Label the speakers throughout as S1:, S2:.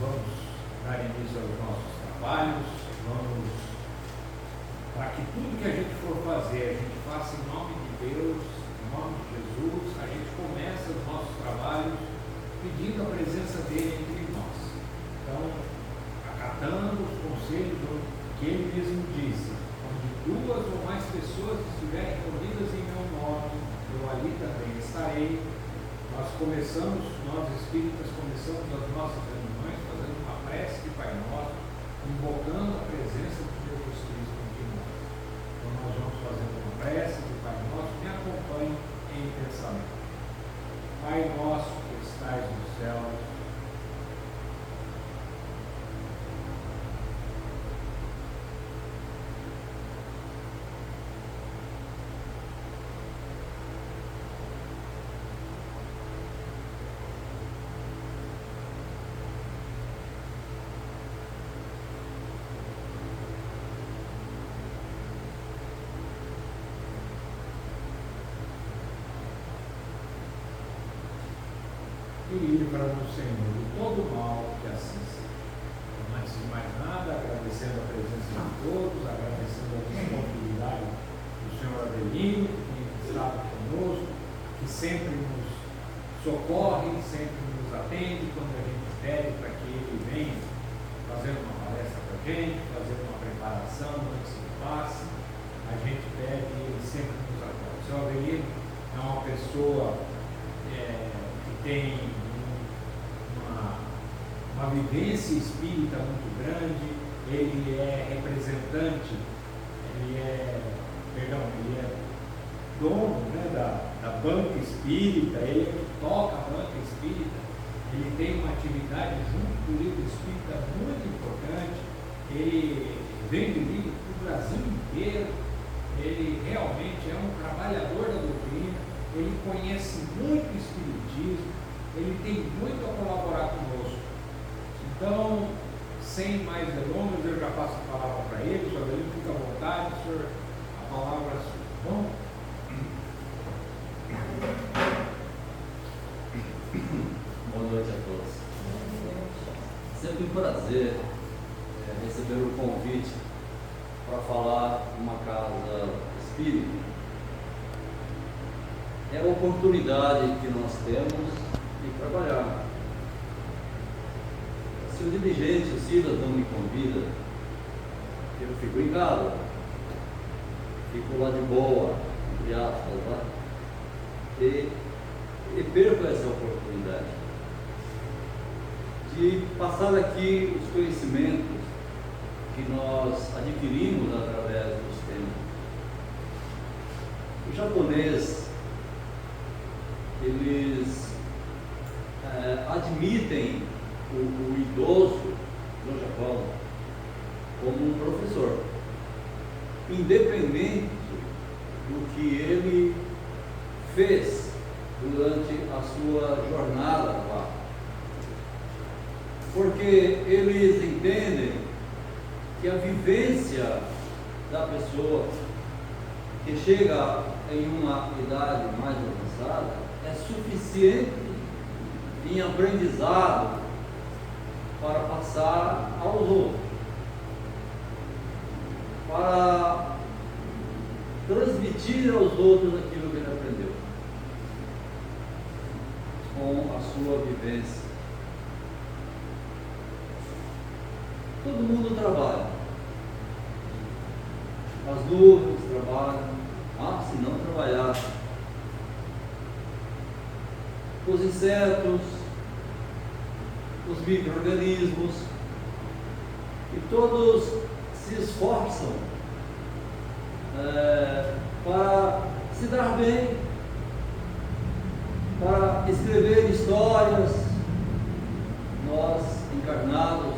S1: vamos dar início aos nossos trabalhos, para que tudo que a gente for fazer, a gente faça em nome de Deus, em nome de Jesus. A gente começa os nossos trabalhos pedindo a presença dele entre nós. Então, acatando os conselhos que ele mesmo disse: onde duas ou mais pessoas estiverem reunidas em meu nome, eu ali também estarei. Nós espíritas começamos as nossas reuniões fazendo uma prece de Pai Nosso, invocando a presença de Jesus Cristo entre nós. Então nós vamos fazendo uma prece de Pai Nosso. Me acompanhe em pensamento. Pai nosso que estais nos céus, e livra-nos, Senhor, de todo mal, que assim seja. Então, antes de mais nada, agradecendo a presença de todos, agradecendo a disponibilidade do Senhor Adelino, que tem estado conosco, que sempre nos socorre, sempre nos atende quando a gente pede para que ele venha fazer uma palestra para a gente, fazer uma preparação antes do passe. A gente pede e ele sempre nos apoia. O Senhor Adelino é uma pessoa que tem uma vivência espírita muito grande. Ele é representante, ele é dono, né, da banca espírita, ele é que toca a banca espírita. Ele tem uma atividade junto do livro espírita muito importante. Ele vende livro para o Brasil inteiro. Ele realmente é um trabalhador da doutrina. Ele conhece muito o espiritismo. Ele tem muito a colaborar conosco. Então, sem mais delongas, eu já passo a palavra para ele. Senhor, ele fica à vontade, senhor, a palavra é sua. Bom?
S2: Boa noite a todos. Sempre um prazer receber o convite para falar numa casa espírita. É a oportunidade que nós temos de trabalhar. Se o dirigente, o Silas, não me convida, eu fico em casa, fico lá de boa, entre aspas, lá, e perco essa oportunidade de passar aqui os conhecimentos que nós adquirimos através dos tempos. O japonês, eles admitem o idoso no Japão como um professor, independente do que ele fez durante a sua jornada lá, porque eles entendem que a vivência da pessoa que chega em uma idade mais avançada é suficiente em aprendizado para passar aos outros, para transmitir aos outros aquilo que ele aprendeu com a sua vivência. Todo mundo trabalha, as nuvens trabalham, se não trabalhar, os insetos, os micro-organismos, e todos se esforçam para se dar bem, para escrever histórias. Nós, encarnados,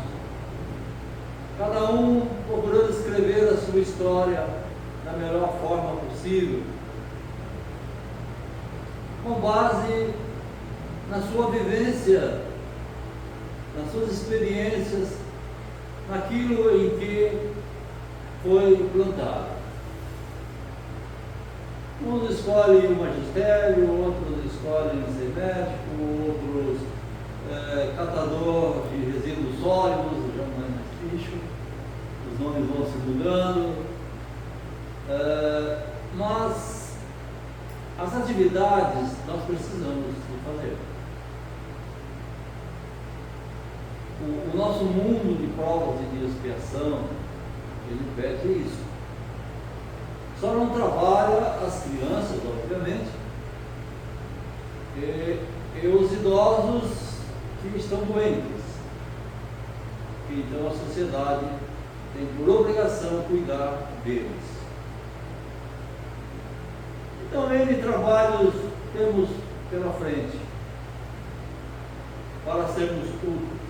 S2: cada um procurando escrever a sua história da melhor forma possível, com base na sua vivência, nas suas experiências, naquilo em que foi plantado. Uns escolhem o magistério, outros escolhem ser médico, outros catador de resíduos sólidos, já não é mais lixo, os nomes vão se mudando, mas as atividades nós precisamos de fazer. O nosso mundo de provas e de expiação, ele pede isso. Só não trabalha as crianças, obviamente, e os idosos que estão doentes. Então a sociedade tem por obrigação cuidar deles. Então, N trabalhos temos pela frente para sermos úteis.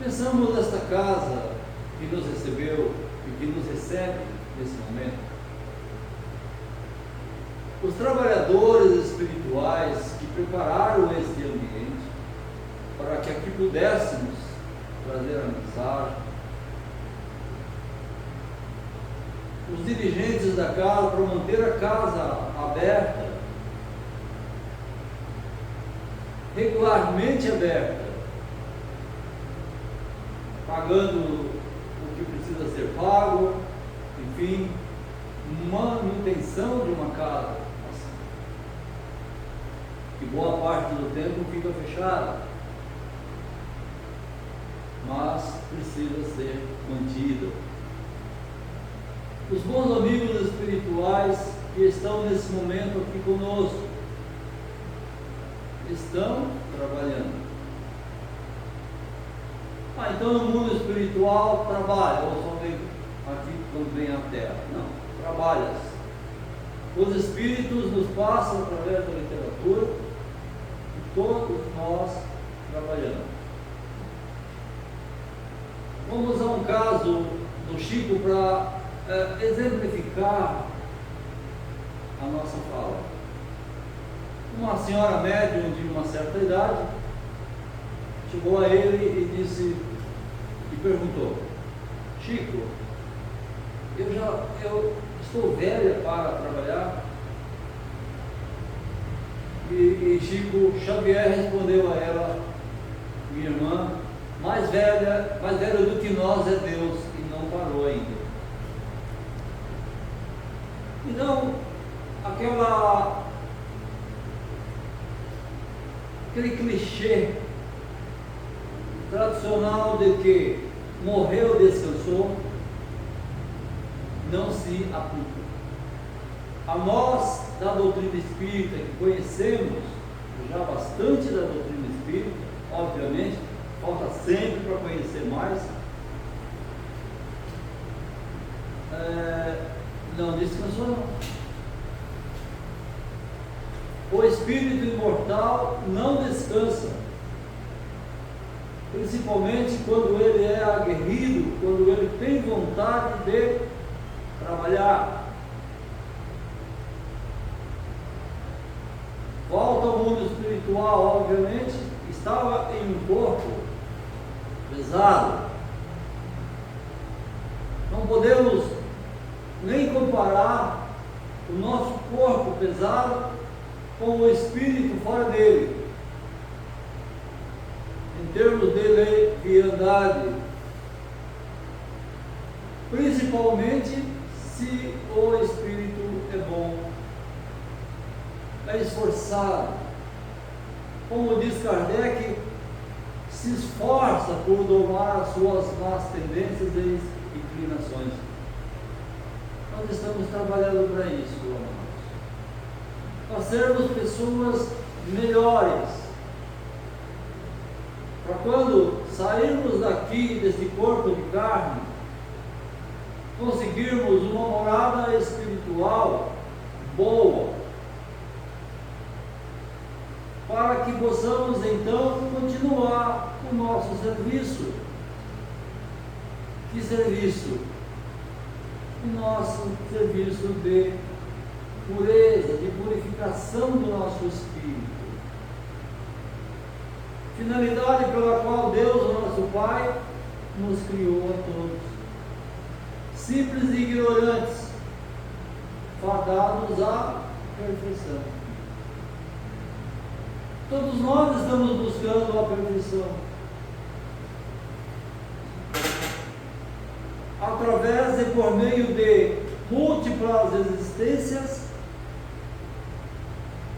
S2: Pensamos nesta casa que nos recebeu e que nos recebe nesse momento. Os trabalhadores espirituais que prepararam este ambiente para que aqui pudéssemos trazer a mensagem, os dirigentes da casa para manter a casa aberta, regularmente aberta, pagando o que precisa ser pago, enfim, manutenção de uma casa, que boa parte do tempo fica fechada, mas precisa ser mantida. Os bons amigos espirituais que estão nesse momento aqui conosco, estão trabalhando. Então no mundo espiritual trabalha, ou só vem aqui quando vem à Terra. Não, trabalha. Os espíritos nos passam através da literatura e todos nós trabalhamos. Vamos usar um caso do Chico para exemplificar a nossa fala. Uma senhora médium de uma certa idade chegou a ele e perguntou: Chico, eu estou velha para trabalhar? E Chico Xavier respondeu a ela: minha irmã, mais velha do que nós é Deus, e não parou ainda. Então, aquele clichê tradicional de que morreu, descansou, não se aplica. A nós, da doutrina espírita, que conhecemos já bastante da doutrina espírita, obviamente, falta sempre para conhecer mais, não descansou não. O espírito imortal não descansa, principalmente quando ele é aguerrido, quando ele tem vontade de trabalhar. Volta ao mundo espiritual, obviamente, estava em um corpo pesado. Não podemos nem comparar o nosso corpo pesado com o espírito fora dele, em termos de leviandade, principalmente se o espírito é bom, é esforçado. Como diz Kardec, se esforça por domar as suas más tendências e inclinações. Nós estamos trabalhando para isso, amados, para sermos pessoas melhores, para quando sairmos daqui desse corpo de carne, conseguirmos uma morada espiritual boa, para que possamos então continuar o nosso serviço. Que serviço? O nosso serviço de pureza, de purificação do nosso espírito. Finalidade pela qual Deus, o nosso Pai, nos criou a todos. Simples e ignorantes, fadados à perfeição. Todos nós estamos buscando a perfeição. Através e por meio de múltiplas existências,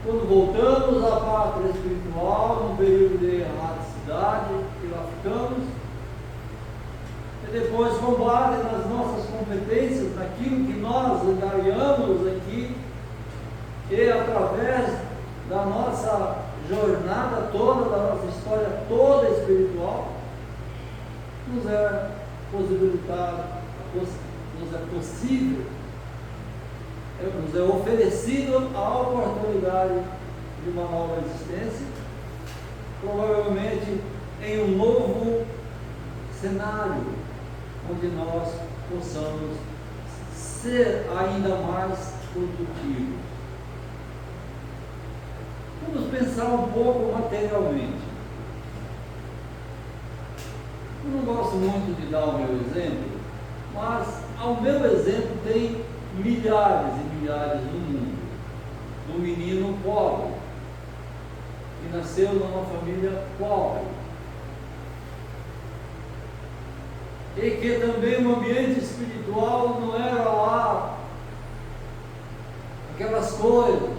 S2: quando voltamos à pátria espiritual, num período de erraticidade, que lá ficamos, e depois, com base nas nossas competências, naquilo que nós ganhamos aqui, e através da nossa jornada toda, da nossa história toda espiritual, nos é possibilitado, nos é possível, nos é oferecido a oportunidade de uma nova existência, provavelmente em um novo cenário, onde nós possamos ser ainda mais produtivos. Vamos pensar um pouco materialmente. Eu não gosto muito de dar o meu exemplo, mas ao meu exemplo tem milhares e milhares no mundo. Do menino pobre, que nasceu numa família pobre, e que também o ambiente espiritual não era lá aquelas coisas,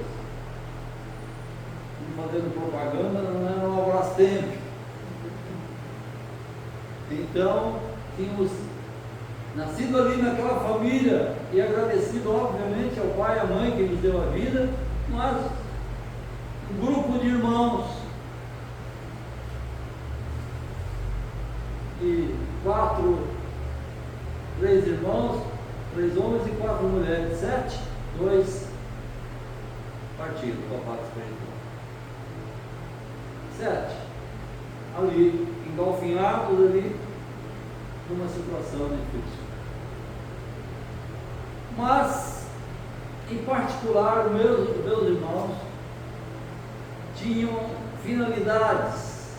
S2: fazendo propaganda, não era um Abrastemp. Então, tínhamos nascido ali naquela família e agradecido, obviamente, ao pai e à mãe que nos deu a vida, mas um grupo de irmãos e três irmãos, 3 homens e 4 mulheres, 7, 2 partidos para a parte espiritual. 7, ali, engalfinhados ali, numa situação difícil. Mas, em particular, meus irmãos tinham finalidades,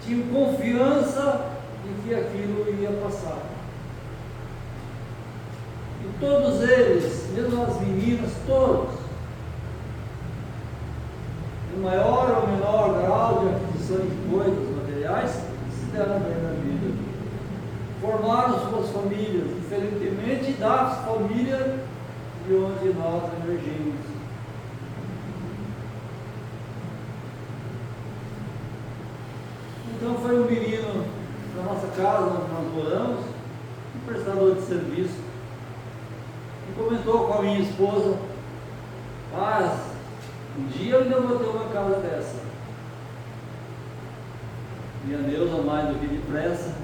S2: tinham confiança de que aquilo ia passar. E todos eles, mesmo as meninas, todos, em maior ou menor grau de aquisição de coisas materiais, se deram bem na vida. Formaram suas famílias, diferentemente das famílias de onde nós emergimos. Então foi um menino na nossa casa, onde nós moramos, um prestador de serviço, e comentou com a minha esposa: "Mas um dia eu ainda vou ter uma casa dessa." E a Neuza, mais do que depressa,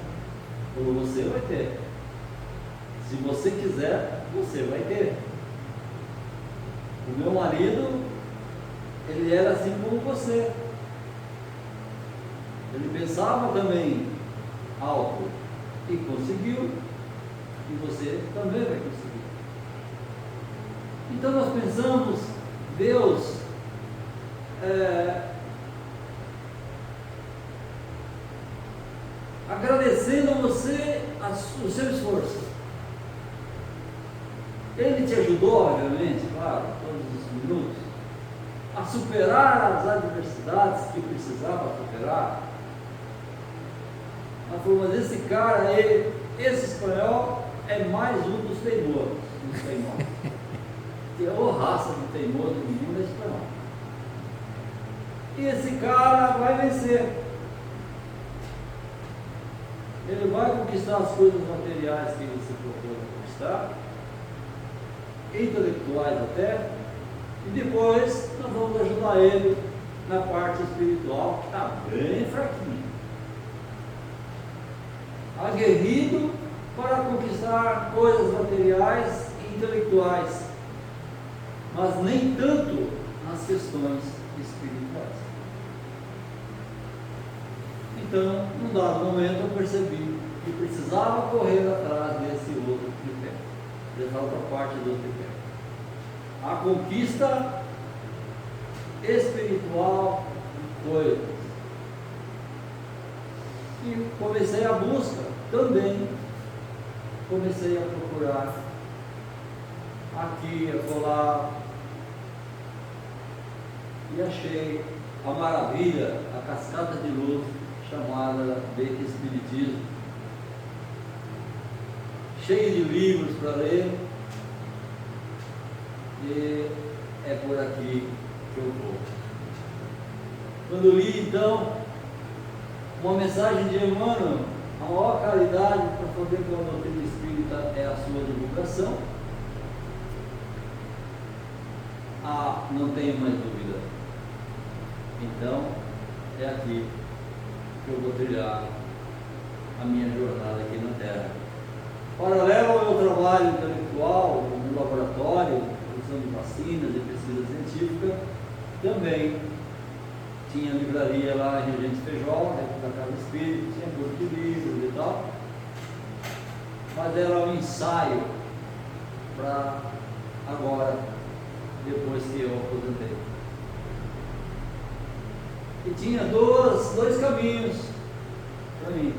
S2: falou: "Você vai ter. Se você quiser, você vai ter." O meu marido, ele era assim como você. Ele pensava também alto e conseguiu, e você também vai conseguir. Então nós pensamos, Deus agradecendo a você o seu esforço. Ele te ajudou, obviamente, claro, todos os minutos, a superar as adversidades que precisava superar. Ela falou: "Mas esse cara, esse espanhol é mais um dos teimosos, que é a raça de teimoso do mundo é espanhol. E esse cara vai vencer. Ele vai conquistar as coisas materiais que ele se propôs a conquistar, intelectuais até, e depois nós vamos ajudar ele na parte espiritual, que está bem fraquinho. Aguerrido para conquistar coisas materiais e intelectuais, mas nem tanto nas questões espirituais." Então, num dado momento, eu percebi que precisava correr atrás desse outro tripé, dessa outra parte do tripé. A conquista espiritual de coisas. E comecei a busca também. Comecei a procurar aqui, acolá, e achei a maravilha, a cascata de luz chamada de Espiritismo, cheio de livros para ler, e é por aqui que eu vou. Quando li então uma mensagem de Emmanuel, a maior caridade para poder com a doutrina espírita é a sua divulgação, não tenho mais dúvida. Então, é aqui que eu vou trilhar a minha jornada aqui na Terra. Paralelo ao meu trabalho intelectual, no laboratório, produção de vacinas e pesquisa científica, também tinha livraria lá em Regente Feijó, dentro da Casa Espírita, tinha grupo de livros e tal, mas era um ensaio para agora, depois que eu aposentei. E tinha dois caminhos para mim.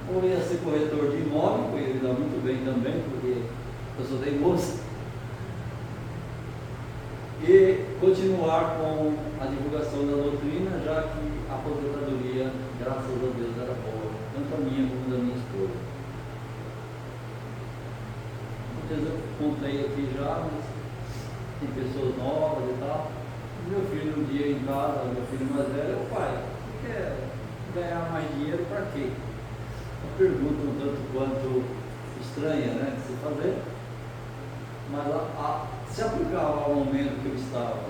S2: Ou ia ser corretor de imóvel, que ele dá muito bem também, porque eu sou teimoso, e continuar com a divulgação da doutrina, já que a aposentadoria, graças a Deus, era boa, tanto a minha como a da minha esposa. Muitas vezes eu contei aqui já, mas tem pessoas novas e tal. Meu filho um dia em casa, meu filho mais velho, pai, você quer ganhar mais dinheiro para quê? Uma pergunta um tanto quanto estranha, né, de se fazer, mas se aplicava ao momento que eu estava.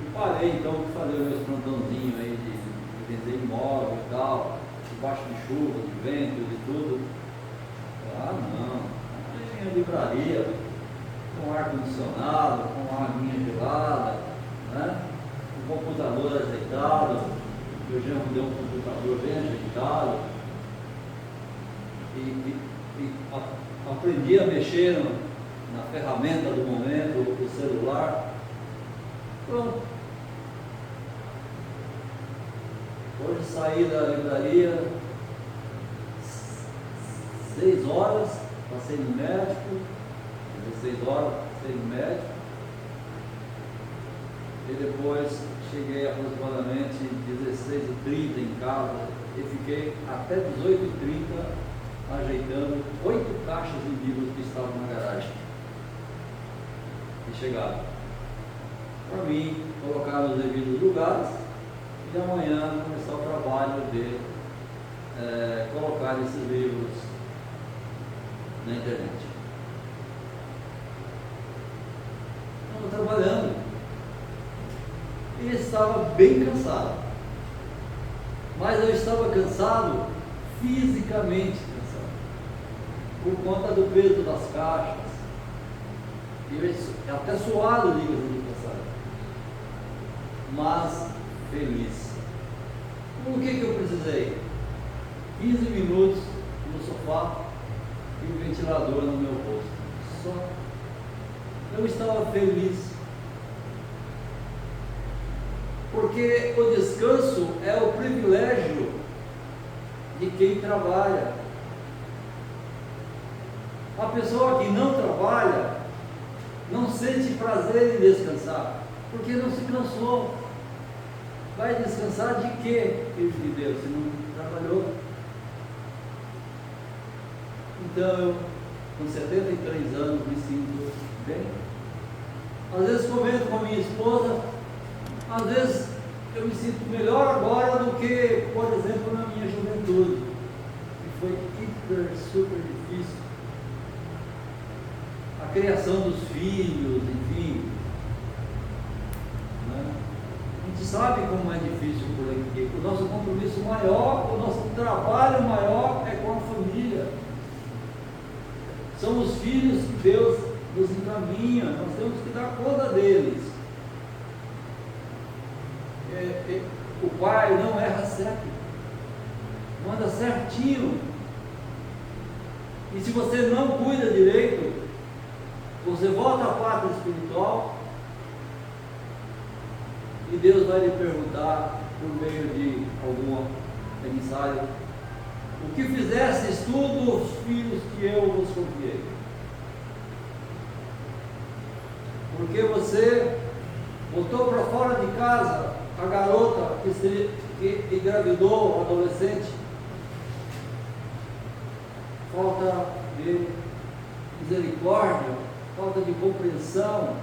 S2: E parei então de fazer os meus plantãozinhos aí de vender imóvel e tal, debaixo de chuva, de vento, de tudo. Não, tem livraria, com ar-condicionado, com uma aguinha gelada, né? Um computador ajeitado, eu já me deu um computador bem ajeitado, e aprendi a mexer na ferramenta do momento, o celular. Pronto. Hoje saí da livraria 6 horas, passei no médico, 16 horas, passei no médico, e depois cheguei aproximadamente 16h30 em casa e fiquei até 18h30 ajeitando 8 caixas de livros que estavam na garagem. E chegaram. Para mim, colocar nos devidos lugares e amanhã começar o trabalho de colocar esses livros na internet. Estava trabalhando e estava bem cansado, mas eu estava cansado fisicamente cansado por conta do peso das caixas e até suado, diga-se de passagem, mas feliz. O que eu precisei? 15 minutos no sofá e o ventilador no meu rosto. Só. Eu estava feliz, porque o descanso é o privilégio de quem trabalha. A pessoa que não trabalha não sente prazer em descansar, porque não se cansou. Vai descansar de quê, filho de Deus, se não trabalhou? Então eu, com 73 anos, me sinto bem. Às vezes comento com a minha esposa, às vezes eu me sinto melhor agora do que, por exemplo, na minha juventude, que foi super difícil. A criação dos filhos, enfim, né? A gente sabe como é difícil por aqui. O nosso compromisso maior, o nosso trabalho maior é com a família. São os filhos que Deus nos encaminha, nós temos que dar conta deles. O pai não erra certo, manda certinho. E se você não cuida direito, você volta à pátria espiritual e Deus vai lhe perguntar, por meio de algum emissário, o que fizestes tu dos filhos que eu vos confiei? Porque você botou para fora de casa a garota que engravidou, o adolescente. Falta de misericórdia, falta de compreensão,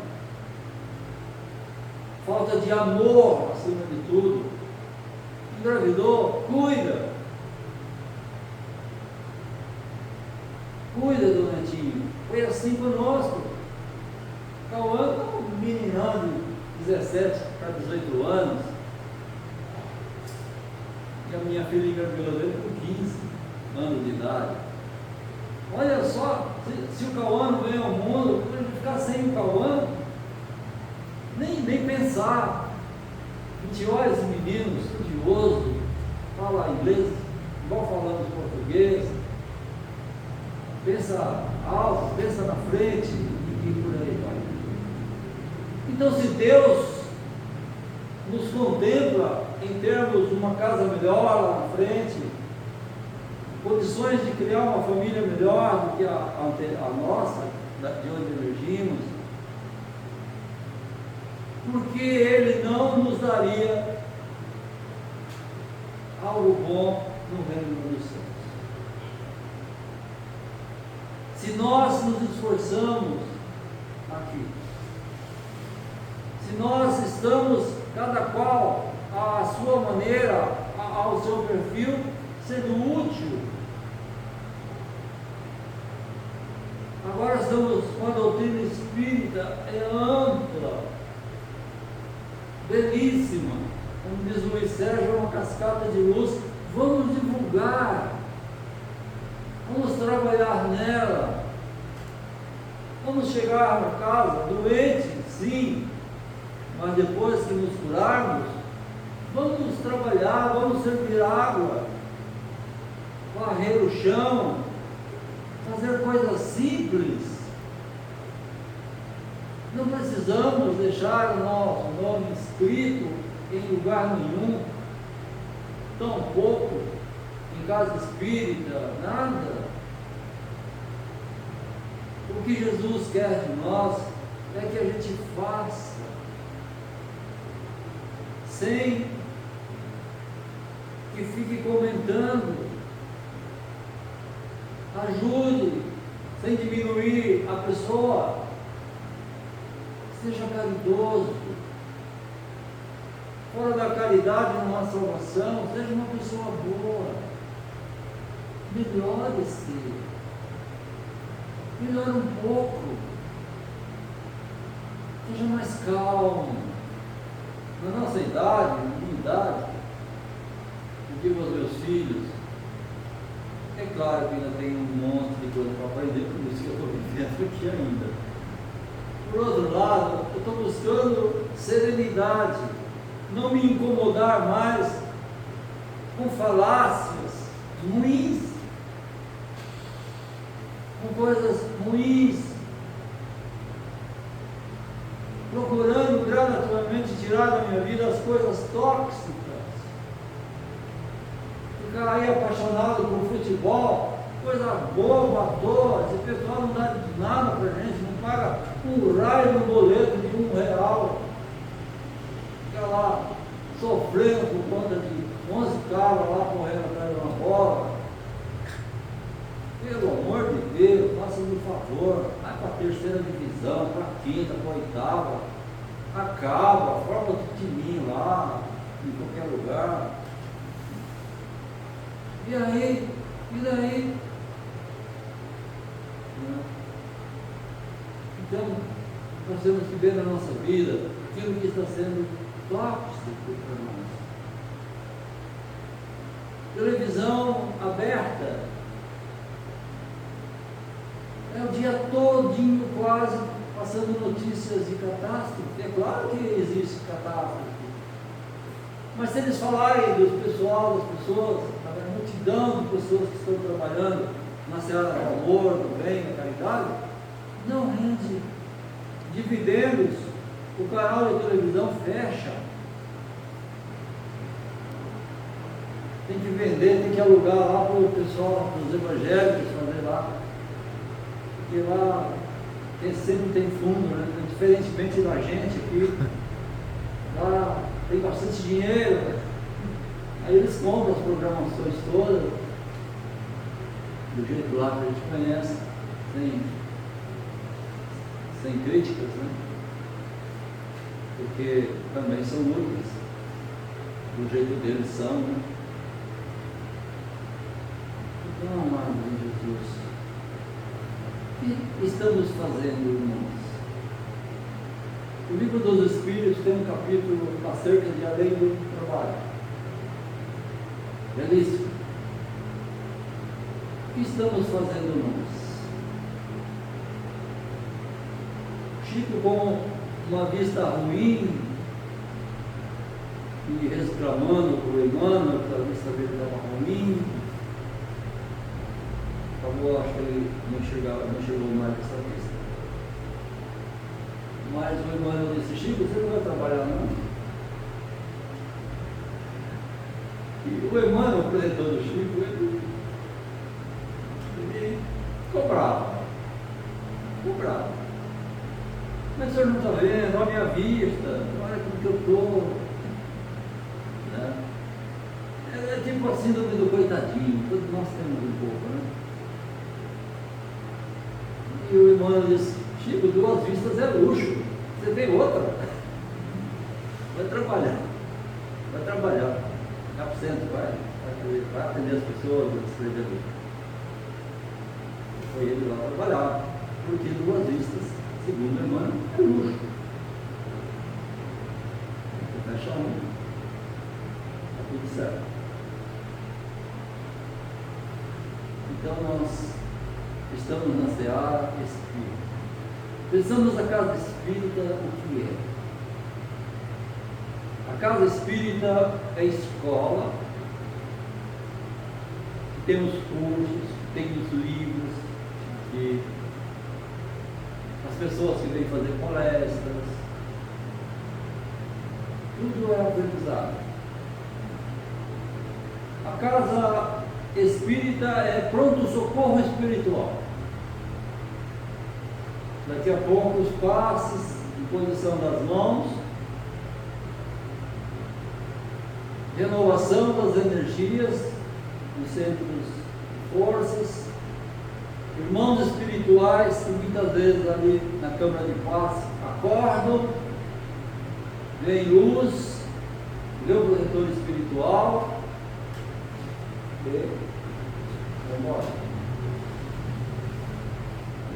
S2: falta de amor, acima de tudo. Engravidou, cuida. Cuida do netinho. Foi assim conosco. Cauã é um meninão de 17 para 18 anos. E a minha filha engravidou dele com 15 anos de idade. Olha só, se o Cauã não vem ao mundo, a gente ficar sem o Cauã, nem pensar. A gente olha esse menino estudioso, fala inglês, igual falamos português, pensa alto, pensa na frente e por aí vai. Então, se Deus nos contempla em termos de uma casa melhor lá na frente, condições de criar uma família melhor do que a nossa, de onde emergimos, porque Ele não nos daria algo bom no reino dos céus? Se nós nos esforçamos aqui, se nós estamos, cada qual à sua maneira, ao seu perfil, sendo útil. Agora estamos com a doutrina espírita, é ampla, belíssima, como diz o Luiz Sérgio, é uma cascata de luz. Vamos divulgar, vamos trabalhar nela, vamos chegar na casa doente, sim, mas depois que nos curarmos, vamos trabalhar, vamos servir água, varrer o chão, fazer coisas simples. Não precisamos deixar o nosso nome escrito em lugar nenhum, tampouco em casa espírita, nada. O que Jesus quer de nós é que a gente faça, sem que fique comentando. Ajude, sem diminuir a pessoa. Seja caridoso. Fora da caridade numa salvação, seja uma pessoa boa. Melhore-se. Melhore um pouco. Seja mais calmo. Na nossa idade, na minha idade, eu digo aos meus filhos, é claro que ainda tem um monte de coisa para aprender, por isso que eu estou vivendo aqui ainda. Por outro lado, eu estou buscando serenidade, não me incomodar mais com falácias ruins, com coisas ruins, procurando gradativamente tirar da minha vida as coisas tóxicas. Ficar aí apaixonado por futebol, coisa boba, à toa, esse pessoal não dá nada para a gente, não paga um raio no boleto de R$1. Fica lá sofrendo por conta de 11 caras lá correndo atrás de uma bola. Pelo amor de Deus, faça-me um favor, vai para a terceira divisão, para a quinta, para a oitava, acaba, forma outro timinho lá, em qualquer lugar. E aí? E daí? Então, nós temos que ver na nossa vida aquilo que está sendo tóxico para nós. Televisão aberta. É o dia todinho quase passando notícias de catástrofe. É claro que existe catástrofe. Mas se eles falarem do pessoal, das pessoas, da multidão de pessoas que estão trabalhando na seara do amor, do bem, da caridade, não rende dividendos, o canal de televisão fecha. Tem que vender, tem que alugar lá para o pessoal, para os evangélicos fazer lá. Porque lá sempre tem fundo, né? Diferentemente da gente aqui, lá tem bastante dinheiro. Aí eles compram as programações todas, do jeito lá que a gente conhece, sem críticas, né? Porque também são úteis, do jeito deles são, né? Então, amado de Jesus, o que estamos fazendo, irmãos? O livro dos Espíritos tem um capítulo acerca de a lei do trabalho. Belíssimo. O que estamos fazendo nós? Chico, com uma vista ruim e reclamando para o Emmanuel que a vista dele estava ruim, acabou, acho que ele não chegou mais nessa vista. Mas o Emmanuel disse: Chico, você não vai trabalhar não? E o Emmanuel, o presidente do Chico, ele cobrava. Mas o senhor não está vendo, olha a minha vista, olha como que eu estou. Né? É tipo a síndrome do coitadinho, todos nós temos um pouco, né? E o Emmanuel disse: Chico, 2 vistas é luxo, você tem outra. Vai trabalhar. Fica para o centro, vai atender as pessoas, vai escrever ali. Foi ele lá trabalhar, porque 2 vistas, segundo o Emmanuel, é luxo. Você fecha um, está tudo certo. Então nós estamos na seara espírita. Pensamos a casa espírita, o que é? A casa espírita é escola, temos cursos, temos livros, que as pessoas que vêm fazer palestras, tudo é aprendizado. A casa espírita é pronto-socorro espiritual. Daqui a pouco os passes, imposição das mãos, renovação das energias nos centros de forças, irmãos espirituais que muitas vezes ali na câmara de paz acordam, vem luz, vê o protetor espiritual e vai embora.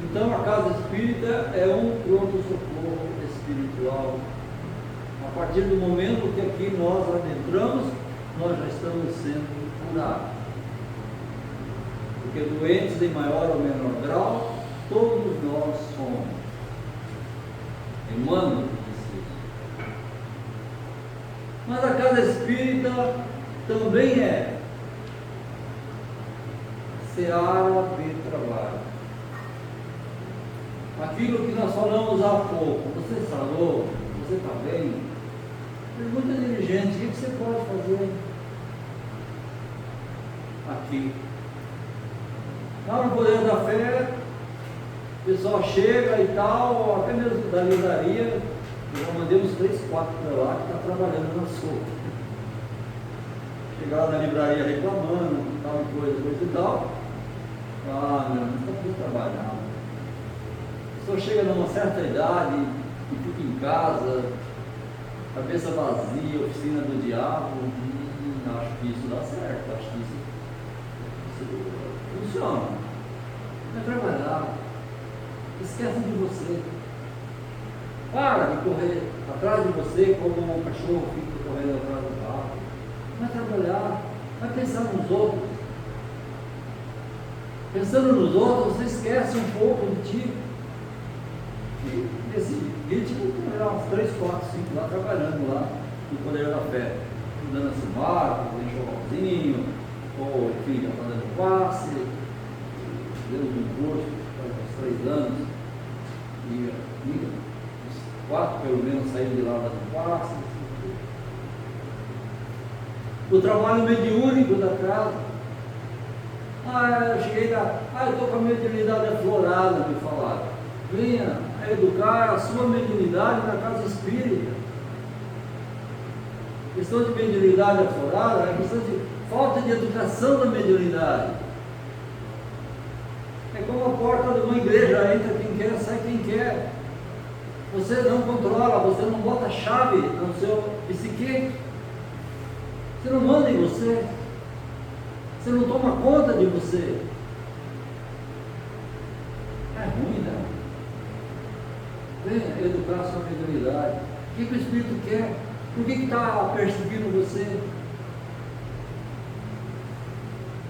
S2: Então a casa espírita é um pronto-socorro espiritual. A partir do momento que aqui nós adentramos, nós já estamos sendo curados. Porque doentes em maior ou menor grau, todos nós somos. Emmanuel disse isso. Mas a casa espírita também é seara de trabalho. Aquilo que nós falamos há pouco, você falou, você está bem? Pergunta diligente, o que você pode fazer aqui? Lá no Poder da Fé, o pessoal chega e tal, até mesmo da livraria, eu já mandei uns 3, 4 para lá que está trabalhando na sopa. Chegar lá na livraria reclamando, tal coisa e tal. Ah, meu, não está tudo trabalhando. A pessoa chega numa certa idade e fica em casa, cabeça vazia, oficina do diabo, acho que isso dá certo, acho que isso funciona. Vai trabalhar, esquece de você, para de correr atrás de você como um cachorro fica correndo atrás do carro. Vai trabalhar, vai pensar nos outros. Pensando nos outros, você esquece um pouco de ti. E nesse ritmo, uns 3, 4, 5 lá trabalhando lá no Poder da Fé, dando esse barco, enxovalzinho, ou enfim, já fazendo passe, dentro de um curso, faz uns 3 anos, e uns 4 pelo menos saíram de lá dando passe. O trabalho mediúnico da casa. Eu cheguei lá, eu estou com a mediunidade aflorada, me falaram. Venha educar a sua mediunidade na casa espírita. questão de mediunidade aflorada, é questão de falta de educação da mediunidade. É como a porta de uma igreja, entra quem quer, sai quem quer. Você não controla, você não bota chave no seu psique, você não manda em você, você não toma conta de você. É ruim, né? Venha educar a sua mediunidade. O que o Espírito quer? Por que está perseguindo você?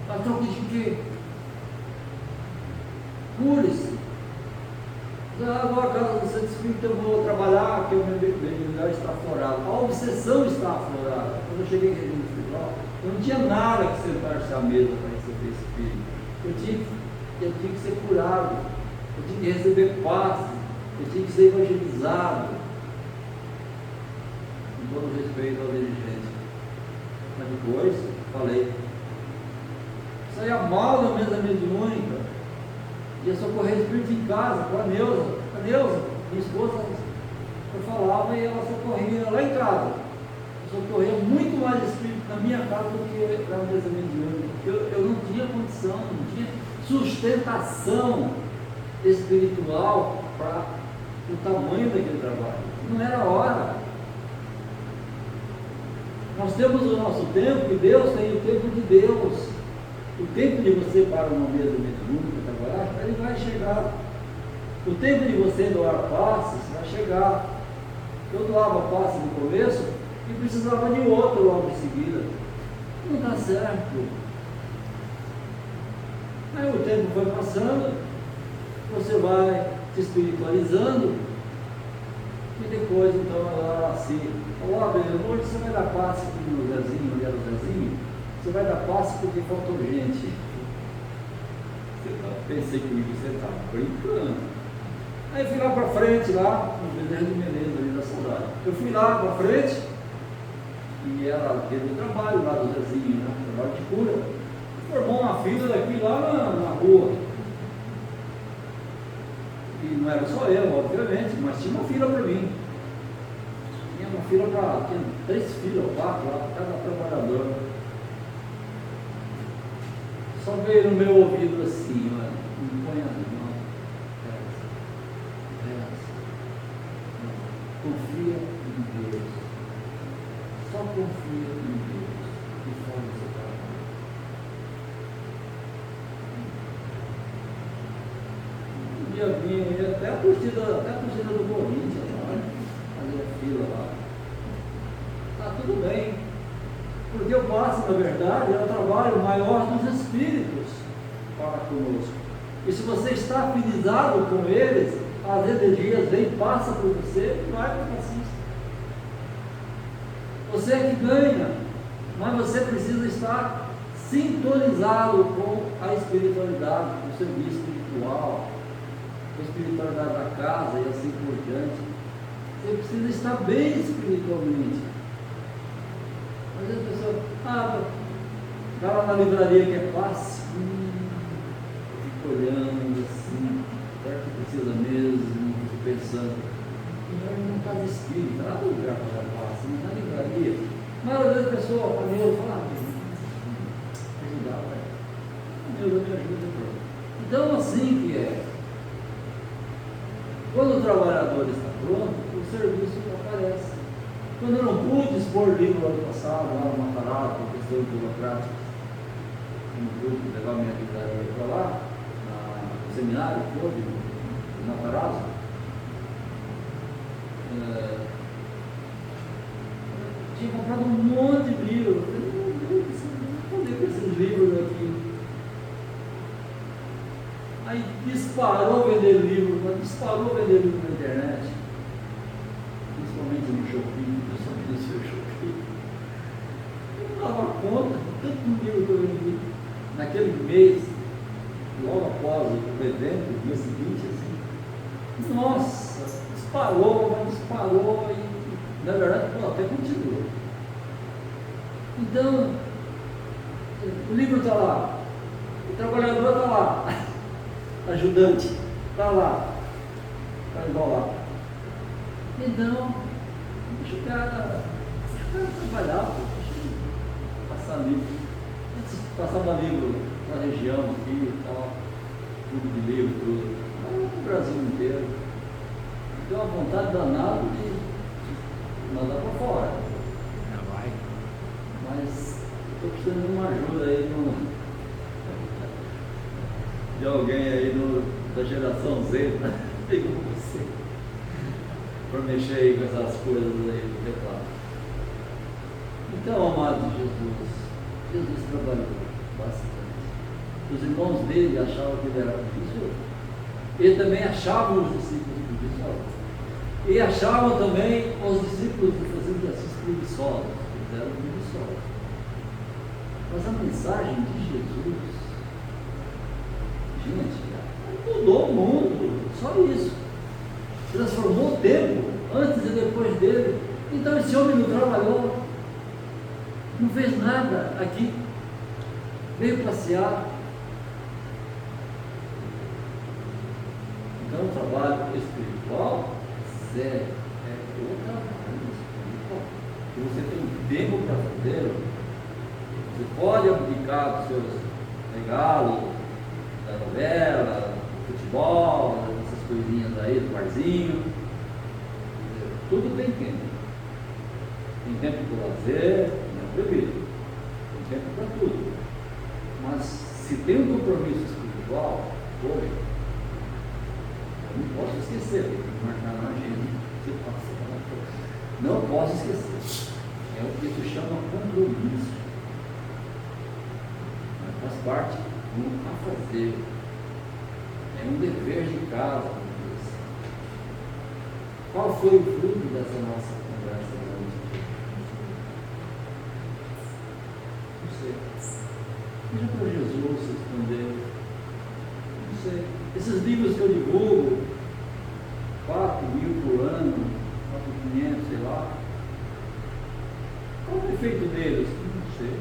S2: A troca de quê? Cure-se. Agora, a casa do Santo Espírito, eu vou trabalhar, que o meu mediunidade está aflorado. A obsessão está aflorada. Quando eu cheguei em regime espiritual, eu não tinha nada que sentar-se à mesa para receber esse Espírito. Eu tinha que ser curado, eu tinha que receber paz, eu tinha que ser evangelizado. Com todo respeito ao dirigente. Mas depois, falei, saía mal da mesa mediúnica, ia socorrer espírito em casa, com a Neuza, minha esposa, eu falava e ela socorria lá em casa. Eu socorria muito mais espírito na minha casa do que na mesa mediúnica. Eu não tinha condição, não tinha sustentação espiritual para o tamanho daquele trabalho. Não era hora. Nós temos o nosso tempo e Deus tem o tempo de Deus. O tempo de você para uma mesa mediúnica trabalhar, ele vai chegar. O tempo de você doar passes vai chegar. Eu doava passe no começo e precisava de outro logo em seguida. Não dá certo. Aí o tempo foi passando, você vai se espiritualizando e depois então ela assim, ó, hoje você vai dar passe para o Zezinho, olhar o Zezinho, você vai dar passe porque faltou gente. Pensei comigo, você estava brincando. Aí fui lá para frente, lá no Bezerra de Menezes, ali da cidade. Eu fui lá para frente e ela teve um trabalho lá do Zezinho, né? Trabalho de cura. Formou uma fila daqui lá na rua. E não era só eu, obviamente, mas tinha uma fila para mim. Tinha uma fila para. Tinha 3 filas, 4 lá, para cada trabalhador. Só veio no meu ouvido assim, olha, não põe as mãos, reza, confia em Deus, só confia em Deus e faz o seu trabalho. Um dia vinha até a torcida do Corinthians, fazer a fila lá. Tá tudo bem. Porque o passe, na verdade, é o trabalho maior dos espíritos para conosco. E se você está afinizado com eles, as energias vêm, passa por você e vai para o passista. Você é que ganha, mas você precisa estar sintonizado com a espiritualidade, com o serviço espiritual, com a espiritualidade da casa e assim por diante. Você precisa estar bem espiritualmente. Às vezes a pessoa, vai lá na livraria que é passe, fica olhando assim, será que precisa mesmo, fico pensando, não está de espírito, não há lugar para dar passe, não está na livraria. Mas às vezes a pessoa, a Neuza, fala, ajudar, a Neuza me ajuda, pronto. Então assim que é. Quando o trabalhador está pronto, o serviço aparece. Quando eu não pude expor livro no ano passado, lá no Matarazzo, por questões burocráticas, no grupo, levar minha livraria para lá, no seminário todo, no Matarazzo, tinha comprado um monte de livros. Eu falei, meu Deus, não vou poder com esses livros aqui. Aí disparou vender livro na internet, principalmente no Shopee, eu só vi no seu Shopee. Eu não dava conta de tanto livro que eu vendi. Naquele mês, logo após o evento, no dia seguinte, assim, nossa, disparou e, na verdade, até continuou. Então, o livro está lá, o trabalhador está lá, ajudante está lá, está igual lá. Então, deixa o cara quero trabalhar, passar livro. Antes passava livro na região aqui e tal, tudo de livro, tudo. Mas no Brasil inteiro. Deu uma vontade danada de mandar para fora.
S1: Já vai.
S2: Mas estou precisando de uma ajuda aí de alguém aí da geração Z, né? Igual você, para mexer aí com essas coisas aí do teclado. Então, amado Jesus trabalhou bastante. Os irmãos dele achavam que ele era preguiçoso. Ele também achava os discípulos preguiçosos. E achavam também os discípulos do fazendo de Assis preguiçosos. Eles eram preguiçosos. Mas a mensagem de Jesus, gente, mudou o mundo. Só isso. Transformou o tempo, antes e depois dele. Então esse homem não trabalhou, não fez nada aqui, veio passear. Então o trabalho espiritual é o trabalho espiritual. E você tem tempo para fazer. Você pode abdicar dos seus regalos, da novela, do futebol, essas coisinhas aí, do barzinho. Tudo tem tempo. Tem tempo para lazer, não é proibido. Tem tempo para tudo. Mas se tem um compromisso espiritual, hoje, eu não posso esquecer, tem que marcar na agenda. Não posso esquecer. É o que se chama compromisso. Faz parte a fazer. É um dever de casa. Qual foi o fruto dessa nossa conversa hoje? Não sei. Veja para Jesus responder. Não sei. Esses livros que eu divulgo, 4.000 por ano, 4.500, sei lá. Qual é o efeito deles? Não sei.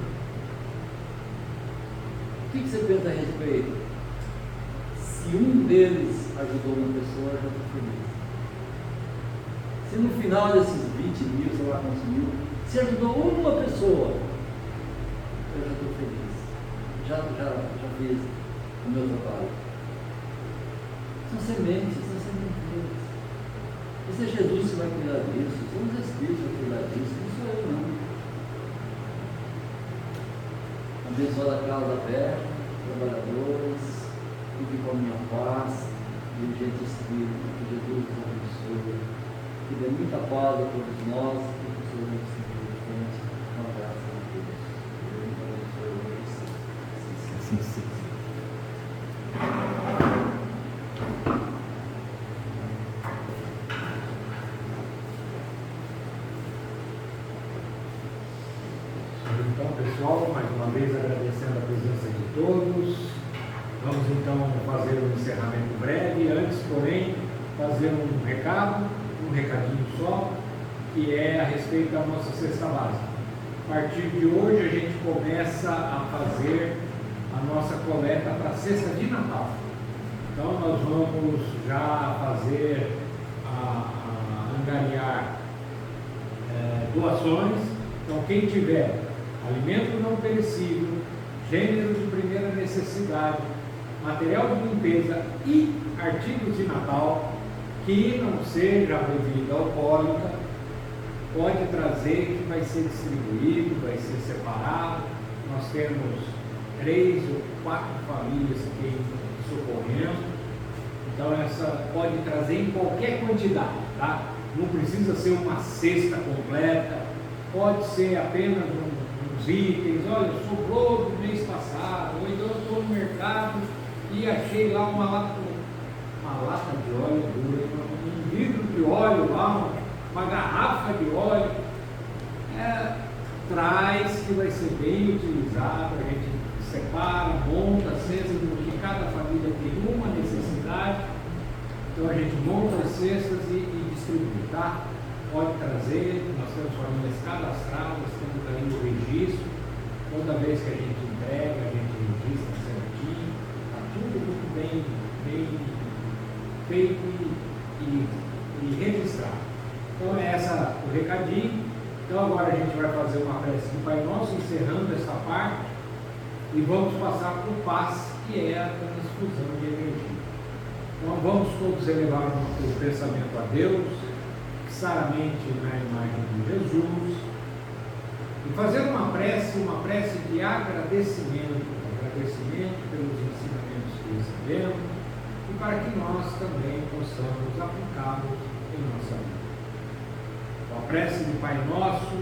S2: O que você pensa a respeito? Se um deles ajudou uma pessoa, eu já estou feliz. Se no final desses 20.000, sei lá quantos mil, se ajudou uma pessoa, eu já estou feliz. Já fiz o meu trabalho. São sementes, são sementinhas. Esse é Jesus que vai cuidar disso, são os Espíritos que vão cuidar disso, não sou eu não. Abençoa a casa aberta, trabalhadores, fique com a minha paz, dirigente espírito, que Jesus nos abençoe, que dê muita paz a todos nós e que o Senhor nos frente. Um abraço a Deus. Deus abençoe vocês. Sim, sim.
S1: Então, pessoal, mais uma vez agradecendo a presença de todos. Vamos então fazer um encerramento breve. Antes, porém, fazer um recadinho só, que é a respeito da nossa cesta básica. A partir de hoje, a gente começa a fazer a nossa coleta para a cesta de Natal. Então, nós vamos já fazer, angariar doações. Então, quem tiver alimento não perecível, gênero de primeira necessidade, material de limpeza e artigos de Natal, que não seja bebida alcoólica, pode trazer, que vai ser distribuído, vai ser separado. Nós temos 3 ou 4 famílias que socorremos, então essa pode trazer em qualquer quantidade, tá? Não precisa ser uma cesta completa, pode ser apenas uns itens. Olha, sobrou do mês passado, ou então eu estou no mercado e achei lá uma lata de óleo dura, um vidro de óleo lá, uma garrafa de óleo, traz, que vai ser bem utilizado. A gente separa, monta a cesta, porque cada família tem uma necessidade, então a gente monta as cestas e distribui, tá? Pode trazer, nós temos famílias cadastradas, temos aí o registro, toda vez que a gente entrega, a gente registra certinho, está tudo muito bem feito e registrado. Então é essa o recadinho. Então agora a gente vai fazer uma prece do Pai Nosso, encerrando esta parte, e vamos passar para o passe, que é a transfusão de energia. Então vamos todos elevar o pensamento a Deus, fixamente na imagem de Jesus, e fazer uma prece de agradecimento pelos ensinamentos que recebemos, e para que nós também possamos aplicá-los em nossa vida. Então, a prece do Pai Nosso,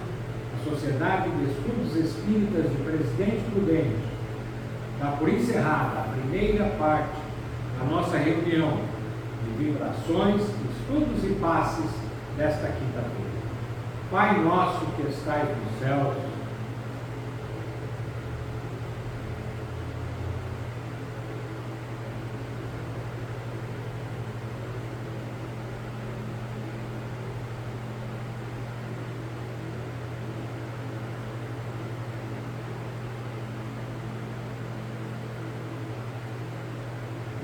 S1: a Sociedade de Estudos Espíritas de Presidente Prudente, dá por encerrada a primeira parte da nossa reunião de vibrações, estudos e passes desta quinta-feira. Pai Nosso que estais nos céus,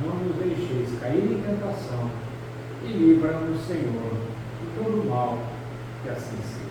S1: não nos deixeis cair em tentação, e livra-nos, Senhor, de todo mal, que assim seja.